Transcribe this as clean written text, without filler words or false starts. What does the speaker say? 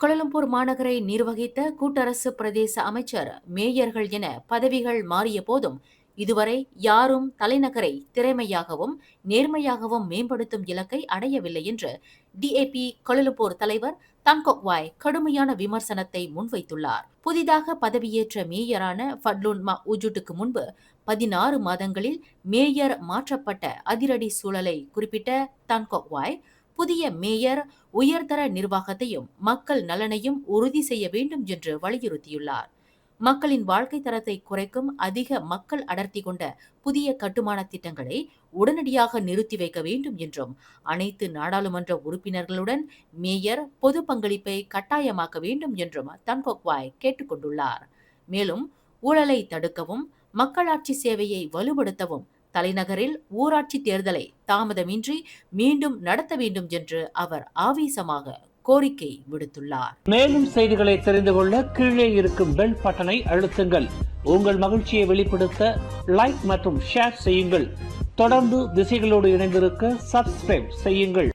Kuala Lumpur மாநகரை நிர்வகித்த கூட்டரசு பிரதேச அமைச்சர், மேயர்கள் என பதவிகள் மாறிய போதும் இதுவரை யாரும் தலைநகரை திறமையாகவும் நேர்மையாகவும் மேம்படுத்தும் இலக்கை அடையவில்லை என்று டிஏபி கோலாலம்பூர் தலைவர் தங் கொக் வாய் கடுமையான விமர்சனத்தை முன்வைத்துள்ளார். புதிதாக பதவியேற்ற மேயரான ஃபட்லுன் மா உஜுட்டுக்கு முன்பு 16 மாதங்களில் மேயர் மாற்றப்பட்ட அதிரடி சூழலை குறிப்பிட்ட தங் கொக் வாய், புதிய மேயர் உயர்தர நிர்வாகத்தையும் மக்கள் நலனையும் உறுதி செய்ய வேண்டும் என்று வலியுறுத்தியுள்ளார். மக்களின் வாழ்க்கை தரத்தை குறைக்கும் அதிக மக்கள் அடர்த்தி கொண்ட புதிய கட்டுமான திட்டங்களை உடனடியாக நிறுத்தி வைக்க வேண்டும் என்றும், அனைத்து நாடாளுமன்ற உறுப்பினர்களுடன் மேயர் பொது பங்களிப்பை கட்டாயமாக்க வேண்டும் என்றும் தங் கொக் வாய் கேட்டுக் கொண்டுள்ளார். மேலும் ஊழலை தடுக்கவும் மக்களாட்சி சேவையை வலுப்படுத்தவும் தலைநகரில் ஊராட்சி தேர்தலை தாமதமின்றி மீண்டும் நடத்த வேண்டும் என்று அவர் ஆவேசமாக கோரிக்கை விடுத்துள்ளார். மேலும் செய்திகளை தெரிந்து கொள்ள கீழே இருக்கும் பெல் பட்டனை அழுத்துங்கள். உங்கள் மகிழ்ச்சியை வெளிப்படுத்த லைக் மற்றும் ஷேர் செய்யுங்கள். தொடர்ந்து திசைகளோடு இணைந்திருக்க சப்ஸ்கிரைப் செய்யுங்கள்.